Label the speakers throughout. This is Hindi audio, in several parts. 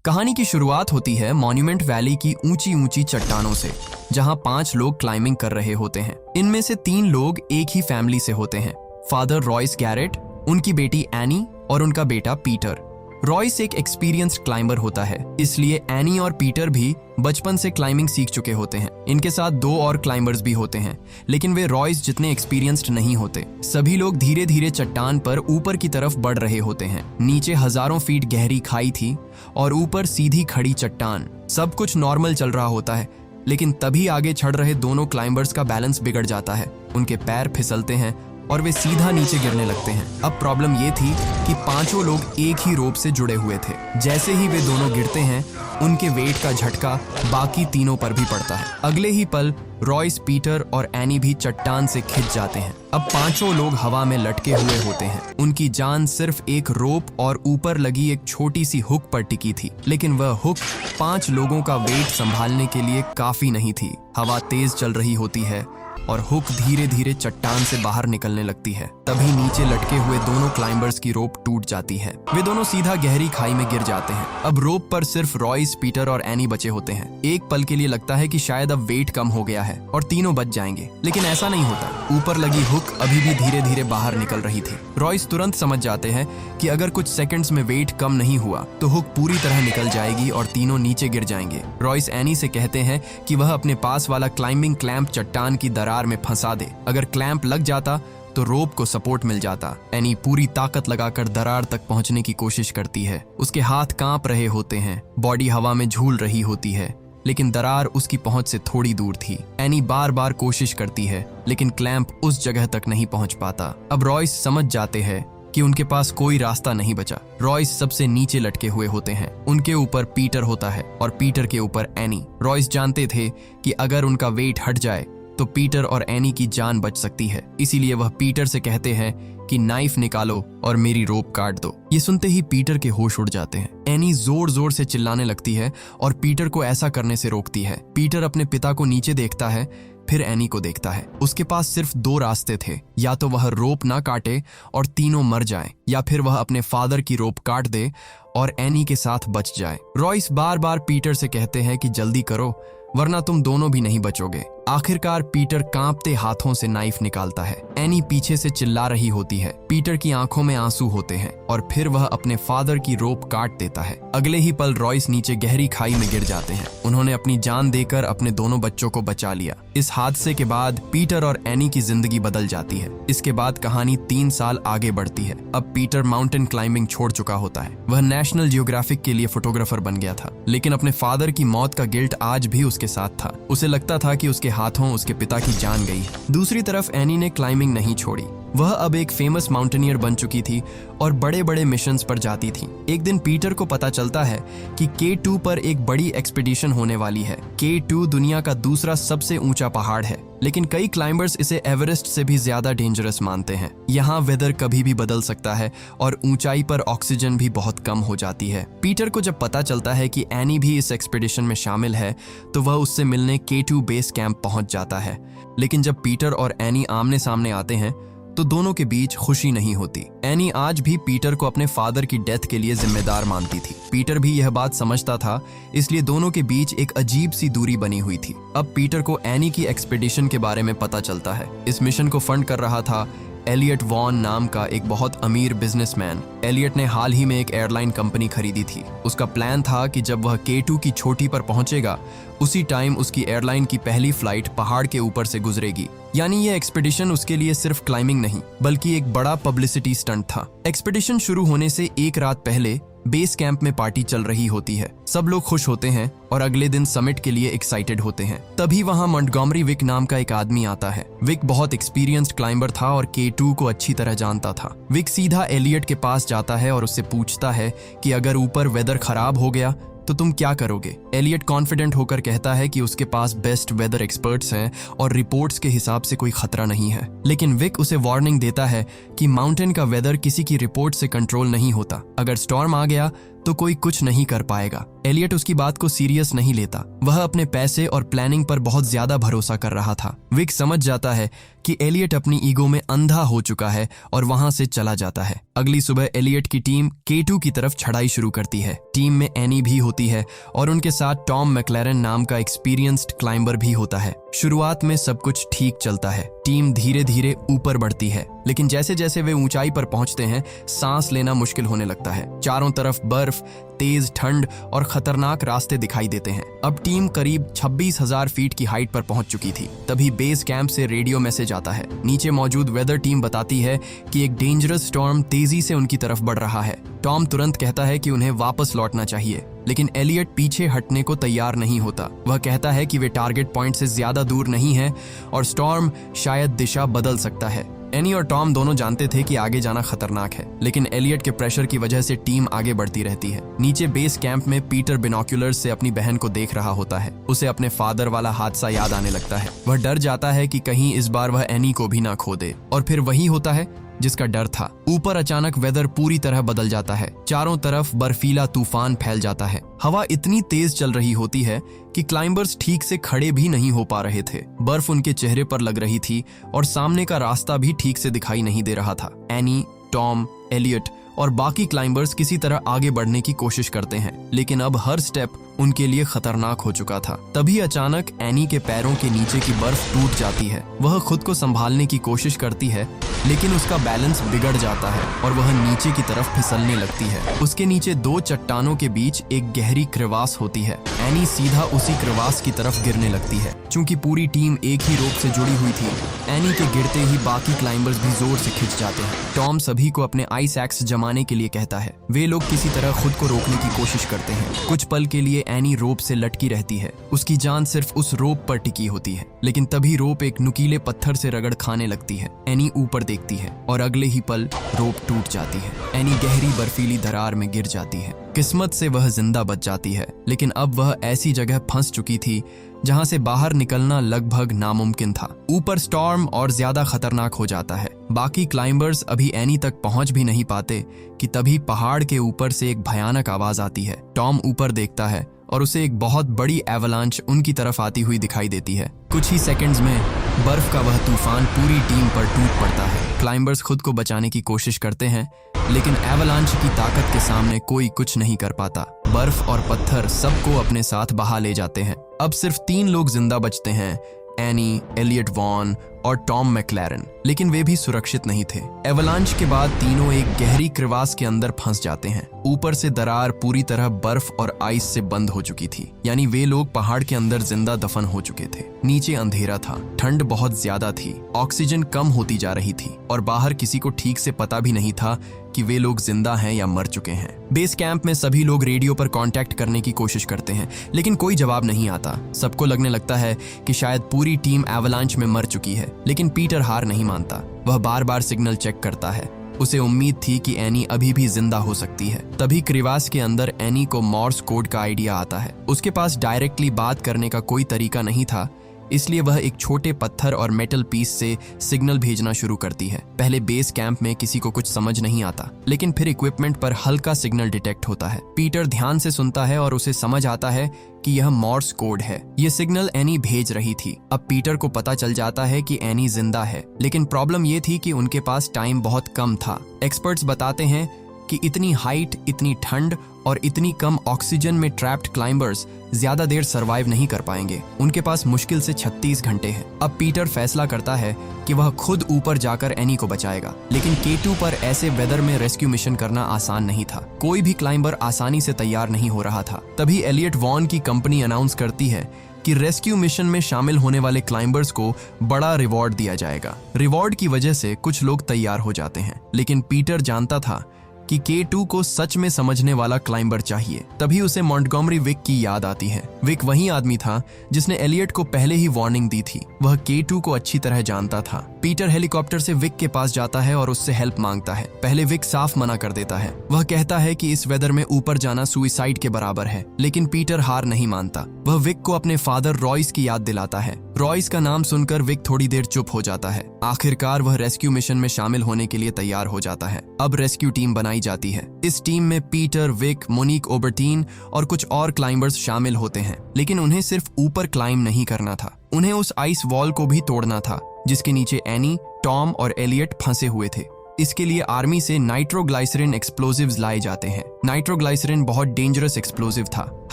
Speaker 1: कहानी की शुरुआत होती है मॉन्यूमेंट वैली की ऊंची ऊंची चट्टानों से, जहां 5 लोग क्लाइंबिंग कर रहे होते हैं। इनमें से 3 लोग एक ही फैमिली से होते हैं, फादर रॉयस गैरेट, उनकी बेटी एनी और उनका बेटा पीटर। रॉयस एक एक्सपीरियंस्ड क्लाइंबर होता है, इसलिए एनी और पीटर भी बचपन से क्लाइंबिंग सीख चुके होते हैं। इनके साथ 2 और क्लाइंबर्स भी होते हैं, लेकिन वे रॉयस जितने एक्सपीरियंस्ड नहीं होते। सभी लोग धीरे धीरे चट्टान पर ऊपर की तरफ बढ़ रहे होते हैं। नीचे हजारों फीट गहरी खाई थी और ऊपर सीधी खड़ी चट्टान। सब कुछ नॉर्मल चल रहा होता है, लेकिन तभी आगे चढ़ रहे दोनों क्लाइंबर्स का बैलेंस बिगड़ जाता है। उनके पैर फिसलते हैं और वे सीधा नीचे गिरने लगते हैं। अब प्रॉब्लम ये थी कि 5 लोग एक ही रोप से जुड़े हुए थे। जैसे ही वे दोनों गिरते हैं, उनके वेट का झटका बाकी तीनों पर भी पड़ता है। अगले ही पल रॉयस, पीटर और एनी भी चट्टान से खिंच जाते हैं। अब 5 लोग हवा में लटके हुए होते हैं। उनकी जान सिर्फ एक रोप और ऊपर लगी एक छोटी सी हुक पर टिकी थी, लेकिन वह हुक 5 लोगों का वेट संभालने के लिए काफी नहीं थी। हवा तेज चल रही होती है और हुक धीरे धीरे चट्टान से बाहर निकलने लगती है। तभी नीचे लटके हुए दोनों क्लाइंबर्स की रोप टूट जाती है। वे दोनों सीधा गहरी खाई में गिर जाते हैं। अब रोप पर सिर्फ रॉयस, पीटर और एनी बचे होते हैं। एक पल के लिए लगता है कि शायद अब वेट कम हो गया है और तीनों बच जाएंगे, लेकिन ऐसा नहीं होता। ऊपर लगी हुक अभी भी धीरे धीरे बाहर निकल रही थी। रॉयस तुरंत समझ जाते हैं कि अगर कुछ सेकंड्स में वेट कम नहीं हुआ तो हुक पूरी तरह निकल जाएगी और तीनों नीचे गिर जाएंगे। रॉयस एनी से कहते हैं कि वह अपने पास वाला क्लाइंबिंग क्लैंप चट्टान की दरार में फंसा दे। अगर क्लैंप लग जाता तो रोप को सपोर्ट मिल जाता। एनी पूरी ताकत लगाकर दरार तक पहुंचने की कोशिश करती है। उसके हाथ कांप रहे होते हैं, बॉडी हवा में झूल रही होती है, लेकिन दरार उसकी पहुंच से थोड़ी दूर थी। एनी बार बार कोशिश करती है, लेकिन क्लैंप उस जगह तक नहीं पहुंच पाता। अब रॉयस समझ जाते हैं कि उनके पास कोई रास्ता नहीं बचा। रॉयस सबसे नीचे लटके हुए होते हैं। उनके ऊपर पीटर होता है और पीटर के ऊपर एनी। रॉयस जानते थे कि अगर उनका वेट हट जाए तो पीटर और एनी की जान बच सकती है, इसीलिए वह पीटर से कहते हैं कि नाइफ निकालो और मेरी रोप काट दो। ये सुनते ही पीटर के होश उड़ जाते हैं। एनी जोर जोर से चिल्लाने लगती है और पीटर को ऐसा करने से रोकती है। पीटर अपने पिता को नीचे देखता है, फिर एनी को देखता है। उसके पास सिर्फ 2 रास्ते थे, या तो वह रोप ना काटे और तीनों मर जाएं, या फिर वह अपने फादर की रोप काट दे और एनी के साथ बच जाए। रॉयस बार बार पीटर से कहते हैं कि जल्दी करो, वरना तुम दोनों भी नहीं बचोगे। आखिरकार पीटर कांपते हाथों से नाइफ निकालता है। एनी पीछे से चिल्ला रही होती है। पीटर की आंखों में आंसू होते हैं और फिर वह अपने फादर की रोप काट देता है। अगले ही पल रॉयस नीचे गहरी खाई में गिर जाते हैं। उन्होंने अपनी जान देकर अपने दोनों बच्चों को बचा लिया। इस हादसे के बाद पीटर और एनी की जिंदगी बदल जाती है। इसके बाद कहानी 3 साल आगे बढ़ती है। अब पीटर माउंटेन क्लाइंबिंग छोड़ चुका होता है। वह नेशनल जियोग्राफिक के लिए फोटोग्राफर बन गया था, लेकिन अपने फादर की मौत का गिल्ट आज भी उसके साथ था। उसे लगता था कि उसके हाथों उसके पिता की जान गई। दूसरी तरफ एनी ने क्लाइंबिंग नहीं छोड़ी। वह अब एक फेमस माउंटेनियर बन चुकी थी और बड़े बड़े मिशंस पर जाती थी। एक दिन पीटर को पता चलता है कि K2 पर एक बड़ी एक्सपीडिशन होने वाली है। K2 दुनिया का दूसरा सबसे ऊंचा पहाड़ है, लेकिन कई क्लाइंबर्स इसे एवरेस्ट से भी ज्यादा डेंजरस मानते हैं। यहाँ वेदर कभी भी बदल सकता है और ऊंचाई पर ऑक्सीजन भी बहुत कम हो जाती है। पीटर को जब पता चलता है कि एनी भी इस एक्सपीडिशन में शामिल है, तो वह उससे मिलने K2 बेस कैंप पहुंच जाता है। लेकिन जब पीटर और एनी आमने सामने आते हैं तो दोनों के बीच खुशी नहीं होती। एनी आज भी पीटर को अपने फादर की डेथ के लिए जिम्मेदार मानती थी। पीटर भी यह बात समझता था, इसलिए दोनों के बीच एक अजीब सी दूरी बनी हुई थी। अब पीटर को एनी की एक्सपीडिशन के बारे में पता चलता है। इस मिशन को फंड कर रहा था एलियट वॉन नाम का एक बहुत अमीर बिजनेसमैन। एलियट ने हाल ही में एक एयरलाइन कंपनी खरीदी थी। उसका प्लान था कि जब वह K2 की चोटी पर पहुंचेगा, उसी टाइम उसकी एयरलाइन की पहली फ्लाइट पहाड़ के ऊपर से गुजरेगी। यानी यह एक्सपीडिशन उसके लिए सिर्फ क्लाइंबिंग नहीं, बल्कि एक बड़ा पब्लिसिटी स्टंट था। एक्सपीडिशन शुरू होने से एक रात पहले बेस कैंप में पार्टी चल रही होती है। सब लोग खुश होते हैं और अगले दिन समिट के लिए एक्साइटेड होते हैं। तभी वहां मॉन्टगोमरी विक नाम का एक आदमी आता है। विक बहुत एक्सपीरियंस्ड क्लाइंबर था और K2 को अच्छी तरह जानता था। विक सीधा एलियट के पास जाता है और उससे पूछता है कि अगर ऊपर वेदर खराब हो गया तो तुम क्या करोगे। एलियट कॉन्फिडेंट होकर कहता है कि उसके पास बेस्ट वेदर एक्सपर्ट्स हैं और रिपोर्ट्स के हिसाब से कोई खतरा नहीं है। लेकिन विक उसे वार्निंग देता है कि माउंटेन का वेदर किसी की रिपोर्ट से कंट्रोल नहीं होता। अगर स्टॉर्म आ गया तो कोई कुछ नहीं कर पाएगा। एलियट उसकी बात को सीरियस नहीं लेता। वह अपने पैसे और प्लानिंग पर बहुत ज्यादा भरोसा कर रहा था। विक समझ जाता है कि एलियट अपनी ईगो में अंधा हो चुका है और वहां से चला जाता है। अगली सुबह एलियट की टीम K2 की तरफ चढ़ाई शुरू करती है। टीम में एनी भी होती है और उनके साथ टॉम मैक्लेरन नाम का एक्सपीरियंस्ड क्लाइंबर भी होता है। शुरुआत में सब कुछ ठीक चलता है। टीम धीरे धीरे ऊपर बढ़ती है, लेकिन जैसे जैसे वे ऊंचाई पर पहुंचते हैं सांस लेना मुश्किल होने लगता है। चारों तरफ बर्फ, तेज ठंड और खतरनाक रास्ते दिखाई देते हैं। अब टीम करीब 26,000 फीट की हाइट पर पहुंच चुकी थी। तभी बेस कैंप से रेडियो मैसेज आता है। नीचे मौजूद वेदर टीम बताती है कि एक डेंजरस स्टॉर्म तेजी से उनकी तरफ बढ़ रहा है। टॉम तुरंत कहता है कि उन्हें वापस लौटना चाहिए, लेकिन एलियट पीछे हटने को तैयार नहीं होता। वह कहता है कि वे टारगेट पॉइंट से ज्यादा दूर नहीं है और स्टॉर्म शायद दिशा बदल सकता है। एनी और टॉम दोनों जानते थे कि आगे जाना खतरनाक है, लेकिन एलियट के प्रेशर की वजह से टीम आगे बढ़ती रहती है। नीचे बेस कैंप में पीटर बिनोक्यूलर्स से अपनी बहन को देख रहा होता है। उसे अपने फादर वाला हादसा याद आने लगता है। वह डर जाता है कि कहीं इस बार वह एनी को भी ना खो दे, और फिर वही होता है जिसका डर था। ऊपर अचानक वेदर पूरी तरह बदल जाता है। चारों तरफ बर्फीला तूफान फैल जाता है। हवा इतनी तेज चल रही होती है कि क्लाइंबर्स ठीक से खड़े भी नहीं हो पा रहे थे। बर्फ उनके चेहरे पर लग रही थी और सामने का रास्ता भी ठीक से दिखाई नहीं दे रहा था। एनी, टॉम, एलियट और बाकी क्लाइंबर्स किसी तरह आगे बढ़ने की कोशिश करते हैं, लेकिन अब हर स्टेप उनके लिए खतरनाक हो चुका था। तभी अचानक एनी के पैरों के नीचे की बर्फ टूट जाती है। वह खुद को संभालने की कोशिश करती है, लेकिन उसका बैलेंस बिगड़ जाता है और वह नीचे की तरफ फिसलने लगती है। उसके नीचे दो चट्टानों के बीच एक गहरी क्रेवास होती है। एनी सीधा उसी क्रेवास की तरफ गिरने लगती है। चूंकि पूरी टीम एक ही रोप से जुड़ी हुई थी, एनी के गिरते ही बाकी क्लाइंबर्स भी जोर से खिंच जाते हैं। टॉम सभी को अपने आइस एक्स जमाने के लिए कहता है। वे लोग किसी तरह खुद को रोकने की कोशिश करते हैं। कुछ पल के लिए एनी रोप से लटकी रहती है। उसकी जान सिर्फ उस रोप पर टिकी होती है, लेकिन तभी रोप एक नुकीले पत्थर से रगड़ खाने लगती है। एनी ऊपर देखती है और अगले ही पल रोप टूट जाती है। एनी गहरी बर्फीली दरार में गिर जाती है। किस्मत से वह जिंदा बच जाती है, लेकिन अब वह ऐसी जगह फंस चुकी थी जहां से बाहर निकलना लगभग नामुमकिन था। ऊपर स्टॉर्म और ज्यादा खतरनाक हो जाता है। बाकी क्लाइंबर्स अभी एनी तक पहुंच भी नहीं पाते कि तभी पहाड़ के ऊपर से एक भयानक आवाज आती है। टॉम ऊपर देखता है और उसे एक बहुत बड़ी एवलांच उनकी तरफ आती हुई दिखाई देती है। कुछ ही सेकंड्स में बर्फ का वह तूफान पूरी टीम पर टूट पड़ता है। क्लाइंबर्स खुद को बचाने की कोशिश करते हैं, लेकिन एवलांच की ताकत के सामने कोई कुछ नहीं कर पाता। बर्फ और पत्थर सबको अपने साथ बहा ले जाते हैं। अब सिर्फ 3 लोग जिंदा बचते हैं, एनी, एलियट वॉन और टॉम मैक्लेरन, लेकिन वे भी सुरक्षित नहीं थे। एवलांच के बाद तीनों एक गहरी क्रेवास के अंदर फंस जाते हैं। ऊपर से दरार पूरी तरह बर्फ और आइस से बंद हो चुकी थी, यानी वे लोग पहाड़ के अंदर जिंदा दफन हो चुके थे। नीचे अंधेरा था, ठंड बहुत ज्यादा थी, ऑक्सीजन कम होती जा रही थी और बाहर किसी को ठीक से पता भी नहीं था कि वे लोग जिंदा हैं या मर चुके हैं। बेस कैंप में सभी लोग रेडियो पर कांटेक्ट करने की कोशिश करते हैं, लेकिन कोई जवाब नहीं आता। सबको लगने लगता है कि शायद पूरी टीम एवलांच में मर चुकी है, लेकिन पीटर हार नहीं मानता। वह बार बार सिग्नल चेक करता है। उसे उम्मीद थी कि एनी अभी भी जिंदा हो सकती है। तभी क्रेवास के अंदर एनी को मॉर्स कोड का आइडिया आता है। उसके पास डायरेक्टली बात करने का कोई तरीका नहीं था, इसलिए वह एक छोटे पत्थर और मेटल पीस से सिग्नल भेजना शुरू करती है। पहले बेस कैंप में किसी को कुछ समझ नहीं आता, लेकिन फिर इक्विपमेंट पर हल्का सिग्नल डिटेक्ट होता है। पीटर ध्यान से सुनता है और उसे समझ आता है कि यह मॉर्स कोड है। यह सिग्नल एनी भेज रही थी। अब पीटर को पता चल जाता है कि एनी जिंदा है, लेकिन प्रॉब्लम यह थी कि उनके पास टाइम बहुत कम था। एक्सपर्ट्स बताते हैं कि इतनी हाइट, इतनी ठंड और इतनी कम ऑक्सीजन में ट्रैप्ड क्लाइंबर्स ज्यादा देर सरवाइव नहीं कर पाएंगे। उनके पास मुश्किल से 36 घंटे हैं। अब पीटर फैसला करता है कि वह खुद ऊपर जाकर एनी को बचाएगा, लेकिन K2 पर ऐसे वेदर में रेस्क्यू मिशन करना आसान नहीं था। कोई भी क्लाइंबर आसानी से तैयार नहीं हो रहा था। तभी एलियट वॉन की कंपनी अनाउंस करती है कि रेस्क्यू मिशन में शामिल होने वाले क्लाइंबर्स को बड़ा रिवॉर्ड दिया जाएगा। रिवॉर्ड की वजह से कुछ लोग तैयार हो जाते हैं, लेकिन पीटर जानता था कि K2 को सच में समझने वाला क्लाइंबर चाहिए। तभी उसे मॉन्टगोमरी विक की याद आती है। विक वही आदमी था जिसने एलियट को पहले ही वार्निंग दी थी। वह K2 को अच्छी तरह जानता था। पीटर हेलीकॉप्टर से विक के पास जाता है और उससे हेल्प मांगता है। पहले विक साफ मना कर देता है। वह कहता है कि इस वेदर में ऊपर जाना सुइसाइड के बराबर है, लेकिन पीटर हार नहीं मानता। वह विक को अपने फादर रॉयस की याद दिलाता है। रॉयस का नाम सुनकर विक थोड़ी देर चुप हो जाता है। आखिरकार वह रेस्क्यू मिशन में शामिल होने के लिए तैयार हो जाता है। अब रेस्क्यू टीम बनाई जाती है। इस टीम में पीटर, विक, मोनिक ओबर्टीन और कुछ और क्लाइंबर्स शामिल होते हैं, लेकिन उन्हें सिर्फ ऊपर क्लाइंब नहीं करना था, उन्हें उस आइस वॉल को भी तोड़ना था। जिसके नीचे एनी, टॉम और एलियट फंसे हुए थे। इसके लिए आर्मी से नाइट्रोग्लाइसरीन एक्सप्लोजिव्स लाए जाते हैं। नाइट्रोग्लाइसरीन बहुत डेंजरस एक्सप्लोजिव था।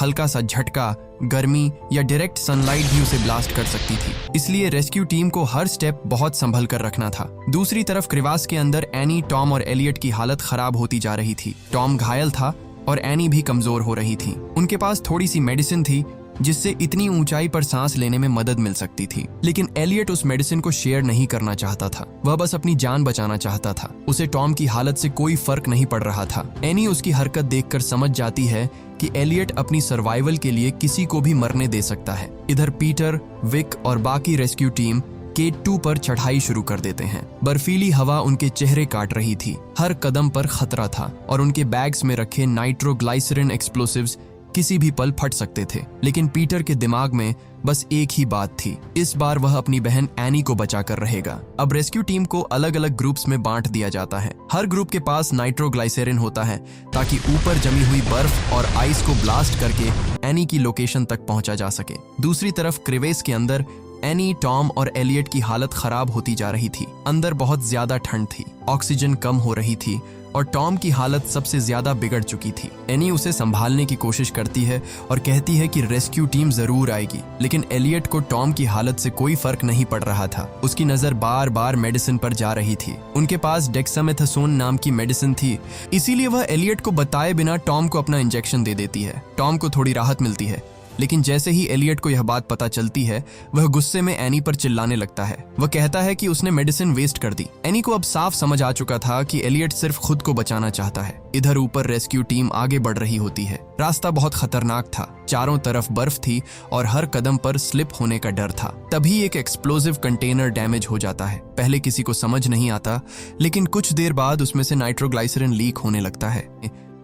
Speaker 1: हल्का सा झटका, गर्मी या डायरेक्ट सनलाइट भी उसे ब्लास्ट कर सकती थी। इसलिए रेस्क्यू टीम को हर स्टेप बहुत संभल कर रखना था। दूसरी तरफ क्रिवास के अंदर एनी, टॉम और एलियट की हालत खराब होती जा रही थी। टॉम घायल था और एनी भी कमजोर हो रही थी। उनके पास थोड़ी सी मेडिसिन थी जिससे इतनी ऊंचाई पर सांस लेने में मदद मिल सकती थी, लेकिन एलियट उस मेडिसिन को शेयर नहीं करना चाहता था। वह बस अपनी जान बचाना चाहता था। उसे टॉम की हालत से कोई फर्क नहीं पड़ रहा था। एनी उसकी हरकत देखकर समझ जाती है कि एलियट अपनी सर्वाइवल के लिए किसी को भी मरने दे सकता है। इधर पीटर, विक और बाकी रेस्क्यू टीम K2 पर चढ़ाई शुरू कर देते हैं। बर्फीली हवा उनके चेहरे काट रही थी। हर कदम पर खतरा था और उनके बैग्स में रखे नाइट्रोग्लाइसरीन एक्सप्लोसिव्स किसी भी पल फट सकते थे। लेकिन पीटर के दिमाग में बस एक ही बात थी, इस बार वह अपनी बहन एनी को बचाकर रहेगा। अब रेस्क्यू टीम को अलग अलग ग्रुप्स में बांट दिया जाता है। हर ग्रुप के पास नाइट्रोग्लाइसरीन होता है ताकि ऊपर जमी हुई बर्फ और आइस को ब्लास्ट करके एनी की लोकेशन तक पहुंचा जा सके। दूसरी तरफ क्रिवेस के अंदर एनी, टॉम और एलियट की हालत खराब होती जा रही थी। अंदर बहुत ज्यादा ठंड थी, ऑक्सीजन कम हो रही थी और टॉम की हालत सबसे ज्यादा बिगड़ चुकी थी। एनी उसे संभालने की कोशिश करती है और कहती है कि रेस्क्यू टीम जरूर आएगी, लेकिन एलियट को टॉम की हालत से कोई फर्क नहीं पड़ रहा था। उसकी नजर बार बार मेडिसिन पर जा रही थी। उनके पास डेक्सामेथासोन नाम की मेडिसिन थी, इसीलिए वह एलियट को बताए बिना टॉम को अपना इंजेक्शन दे देती है। टॉम को थोड़ी राहत मिलती है, लेकिन जैसे ही एलियट को यह बात पता चलती है, वह गुस्से में एनी पर चिल्लाने लगता है। वह कहता है कि उसने मेडिसिन वेस्ट कर दी। एनी को अब साफ समझ आ चुका था कि एलियट सिर्फ खुद को बचाना चाहता है। इधर ऊपर रेस्क्यू टीम आगे बढ़ रही होती है। रास्ता बहुत खतरनाक था, चारों तरफ बर्फ थी और हर कदम पर स्लिप होने का डर था। तभी एक एक्सप्लोजिव कंटेनर डैमेज हो जाता है। पहले किसी को समझ नहीं आता, लेकिन कुछ देर बाद उसमें से नाइट्रोग्लाइसरीन लीक होने लगता है।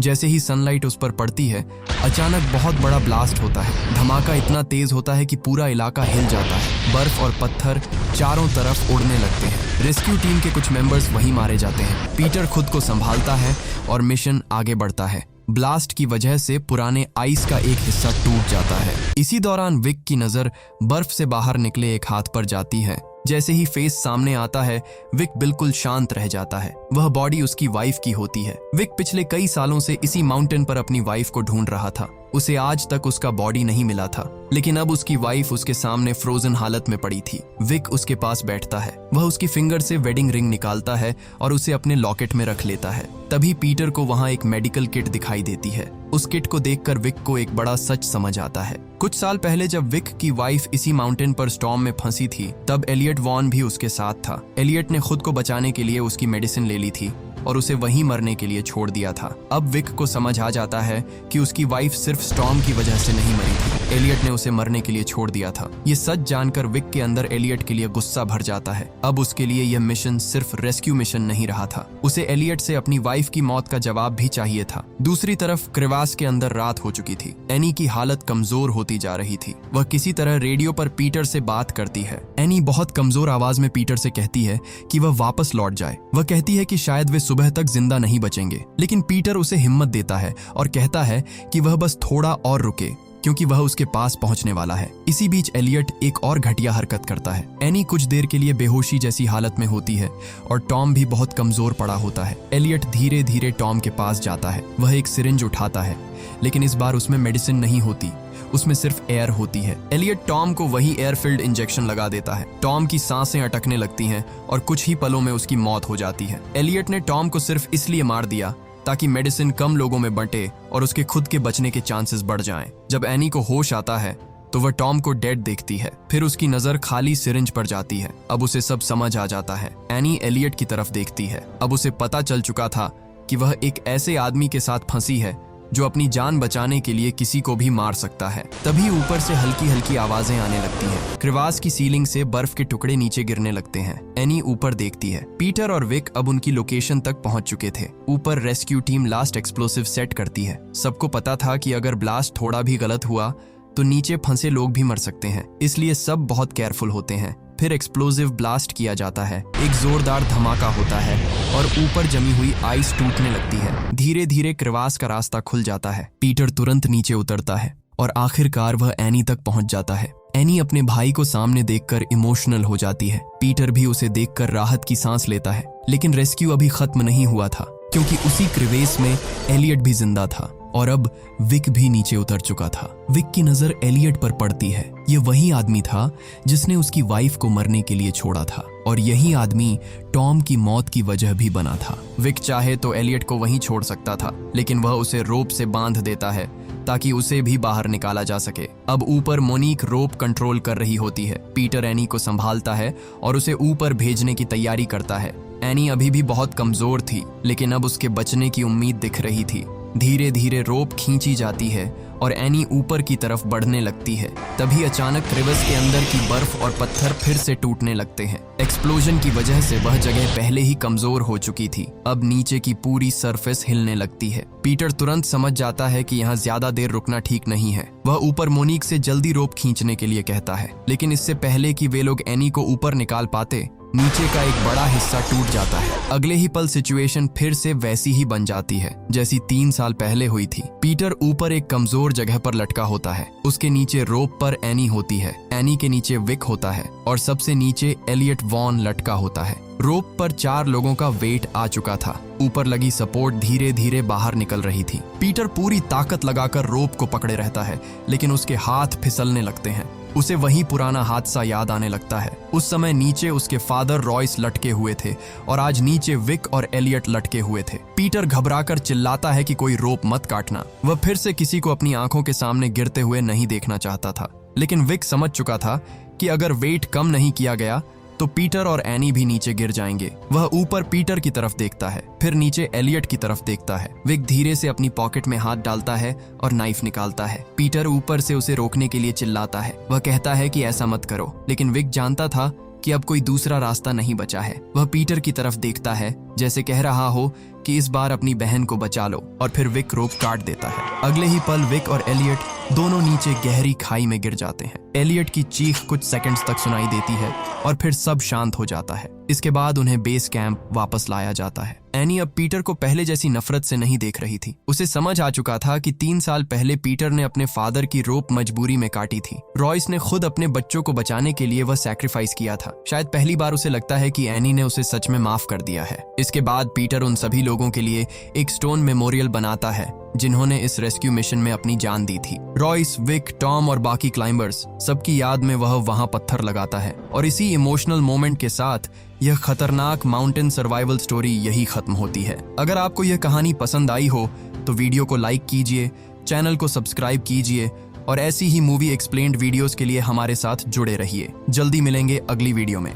Speaker 1: जैसे ही सनलाइट उस पर पड़ती है, अचानक बहुत बड़ा ब्लास्ट होता है। धमाका इतना तेज होता है कि पूरा इलाका हिल जाता है। बर्फ और पत्थर चारों तरफ उड़ने लगते हैं। रेस्क्यू टीम के कुछ मेंबर्स वहीं मारे जाते हैं। पीटर खुद को संभालता है और मिशन आगे बढ़ता है। ब्लास्ट की वजह से पुराने आइस का एक हिस्सा टूट जाता है। इसी दौरान विक की नजर बर्फ से बाहर निकले एक हाथ पर जाती है। जैसे ही फेस सामने आता है, विक बिल्कुल शांत रह जाता है। वह बॉडी उसकी वाइफ की होती है। विक पिछले कई सालों से इसी माउंटेन पर अपनी वाइफ को ढूंढ रहा था। उसे आज तक उसका बॉडी नहीं मिला था, लेकिन अब उसकी वाइफ उसके सामने फ्रोजन हालत में पड़ी थी। विक उसके पास बैठता है। वह उसकी फिंगर से वेडिंग रिंग निकालता है और उसे अपने लॉकेट में रख लेता है। तभी पीटर को वहां एक मेडिकल किट दिखाई देती है। उस किट को देखकर विक को एक बड़ा सच समझ आता है। कुछ साल पहले जब विक की वाइफ इसी माउंटेन पर स्टॉर्म में फंसी थी, तब एलियट वॉन भी उसके साथ था। एलियट ने खुद को बचाने के लिए उसकी मेडिसिन ले ली थी और उसे वहीं मरने के लिए छोड़ दिया था। अब विक को समझ आ जाता है कि उसकी वाइफ सिर्फ स्टॉर्म की वजह से नहीं मरी थी, एलियट ने उसे मरने के लिए छोड़ दिया था। ये सच जानकर विक के अंदर एलियट के लिए गुस्सा भर जाता है। अब उसके लिए यह मिशन सिर्फ रेस्क्यू मिशन नहीं रहा था, उसे एलियट से अपनी वाइफ की मौत का जवाब भी चाहिए था। दूसरी तरफ क्रिवास के अंदर रात हो चुकी थी। एनी की हालत कमजोर होती जा रही थी। वह किसी तरह रेडियो पर पीटर से बात करती है। एनी बहुत कमजोर आवाज में पीटर से कहती है कि वह वापस लौट जाए। वह कहती है कि शायद वे सुबह तक जिंदा नहीं बचेंगे, लेकिन पीटर उसे हिम्मत देता है और कहता है कि वह बस थोड़ा और रुके, क्योंकि वह उसके पास पहुंचने वाला है। इसी बीच एलियट एक और घटिया हरकत करता है। एनी कुछ देर के लिए बेहोशी जैसी हालत में होती है और टॉम भी बहुत कमजोर पड़ा होता है। एलियट धीरे धीरे टॉम के पास जाता है। वह एक सिरिंज उठाता है, लेकिन इस बार उसमें मेडिसिन नहीं होती, उसमें सिर्फ एयर होती है। एलियट टॉम को वही एयर फिल्ड इंजेक्शन लगा देता है। टॉम की सांसें अटकने लगती हैं और कुछ ही पलों में उसकी मौत हो जाती है। एलियट ने टॉम को सिर्फ इसलिए मार दिया ताकि मेडिसिन कम लोगों में बंटे और उसके खुद के बचने के चांसेस बढ़ जाएं। जब एनी को होश आता है तो वह टॉम को डेड देखती है। फिर उसकी नजर खाली सिरिंज पर जाती है। अब उसे सब समझ आ जाता है। एनी एलियट की तरफ देखती है। अब उसे पता चल चुका था कि वह एक ऐसे आदमी के साथ फंसी है जो अपनी जान बचाने के लिए किसी को भी मार सकता है। तभी ऊपर से हल्की हल्की आवाजें आने लगती हैं। क्रिवास की सीलिंग से बर्फ के टुकड़े नीचे गिरने लगते हैं। एनी ऊपर देखती है। पीटर और विक अब उनकी लोकेशन तक पहुंच चुके थे। ऊपर rescue team last explosive set करती है। सबको पता था कि अगर ब्लास्ट थोड़ा भी गलत हुआ तो नीचे फंसे लोग भी मर सकते हैं, इसलिए सब बहुत केयरफुल होते हैं। फिर एक्सप्लोजिव ब्लास्ट किया जाता है। एक जोरदार धमाका होता है और ऊपर जमी हुई आइस टूटने लगती है। धीरे धीरे क्रिवास का रास्ता खुल जाता है। पीटर तुरंत नीचे उतरता है और आखिरकार वह एनी तक पहुंच जाता है। एनी अपने भाई को सामने देखकर इमोशनल हो जाती है। पीटर भी उसे देखकर राहत की सांस लेता है, लेकिन रेस्क्यू अभी खत्म नहीं हुआ था, क्योंकि उसी क्रिवेस में एलियट भी जिंदा था और अब विक भी नीचे उतर चुका था। विक की नजर एलियट पर पड़ती है। ये वही आदमी था जिसने उसकी वाइफ को मरने के लिए छोड़ा था, और यही आदमी टॉम की मौत की वजह भी बना था। विक चाहे तो एलियट को वहीं छोड़ सकता था, लेकिन वह उसे रोप से बांध देता है ताकि उसे भी बाहर निकाला जा सके। अब ऊपर मोनिक रोप कंट्रोल कर रही होती है। पीटर एनी को संभालता है और उसे ऊपर भेजने की तैयारी करता है। एनी अभी भी बहुत कमजोर थी, लेकिन अब उसके बचने की उम्मीद दिख रही थी। धीरे धीरे रोप खींची जाती है और एनी ऊपर की तरफ बढ़ने लगती है। तभी अचानक क्रिवस के अंदर की बर्फ और पत्थर फिर से टूटने लगते हैं। एक्सप्लोजन की वजह से वह जगह पहले ही कमजोर हो चुकी थी। अब नीचे की पूरी सरफेस हिलने लगती है। पीटर तुरंत समझ जाता है कि यहाँ ज्यादा देर रुकना ठीक नहीं है। वह ऊपर मोनिक से जल्दी रोप खींचने के लिए कहता है, लेकिन इससे पहले कि वे लोग एनी को ऊपर निकाल पाते, नीचे का एक बड़ा हिस्सा टूट जाता है। अगले ही पल सिचुएशन फिर से वैसी ही बन जाती है जैसी 3 साल पहले हुई थी। पीटर ऊपर एक कमजोर जगह पर लटका होता है। उसके नीचे रोप पर एनी होती है, एनी के नीचे विक होता है और सबसे नीचे एलियट वॉन लटका होता है। रोप पर 4 लोगों का वेट आ चुका था। ऊपर लगी सपोर्ट धीरे धीरे बाहर निकल रही थी। पीटर पूरी ताकत लगाकर रोप को पकड़े रहता है, लेकिन उसके हाथ फिसलने लगते हैं। उसे वही पुराना हादसा याद आने लगता है। उस समय नीचे उसके फादर रॉयस लटके हुए थे और आज नीचे विक और एलियट लटके हुए थे। पीटर घबराकर चिल्लाता है कि कोई रोप मत काटना। वह फिर से किसी को अपनी आंखों के सामने गिरते हुए नहीं देखना चाहता था, लेकिन विक समझ चुका था कि अगर वेट कम नहीं किया गया तो पीटर और एनी भी नीचे गिर जाएंगे। वह ऊपर पीटर की तरफ देखता है, फिर नीचे एलियट की तरफ देखता है। विक धीरे से अपनी पॉकेट में हाथ डालता है और नाइफ निकालता है। पीटर ऊपर से उसे रोकने के लिए चिल्लाता है। वह कहता है कि ऐसा मत करो, लेकिन विक जानता था कि अब कोई दूसरा रास्ता नहीं बचा है। वह पीटर की तरफ देखता है, जैसे कह रहा हो कि इस बार अपनी बहन को बचा लो, और फिर विक रोप काट देता है। अगले ही पल विक और एलियट दोनों नीचे गहरी खाई में गिर जाते हैं। एलियट की चीख कुछ सेकंड्स तक सुनाई देती है और फिर सब शांत हो जाता है। इसके बाद उन्हें बेस कैंप वापस लाया जाता है। एनी अब पीटर को पहले जैसी नफरत से नहीं देख रही थी। उसे समझ आ चुका था कि 3 साल पहले पीटर ने अपने फादर की रोप मजबूरी में काटी थी। रॉयस ने खुद अपने बच्चों को बचाने के लिए वह सैक्रिफाइस किया था। शायद पहली बार उसे लगता है कि एनी ने उसे सच में माफ कर दिया है। इसके बाद पीटर उन सभी लोगों के लिए एक स्टोन मेमोरियल बनाता है जिन्होंने इस रेस्क्यू मिशन में अपनी जान दी थी। रॉयस, विक, टॉम और बाकी क्लाइंबर्स सबकी याद में वह वहां पत्थर लगाता है। और इसी इमोशनल मोमेंट के साथ यह खतरनाक माउंटेन सर्वाइवल स्टोरी यही खत्म होती है। अगर आपको यह कहानी पसंद आई हो तो वीडियो को लाइक कीजिए, चैनल को सब्सक्राइब कीजिए और ऐसी ही मूवी एक्सप्लेन्ड वीडियोस के लिए हमारे साथ जुड़े रहिए। जल्दी मिलेंगे अगली वीडियो में।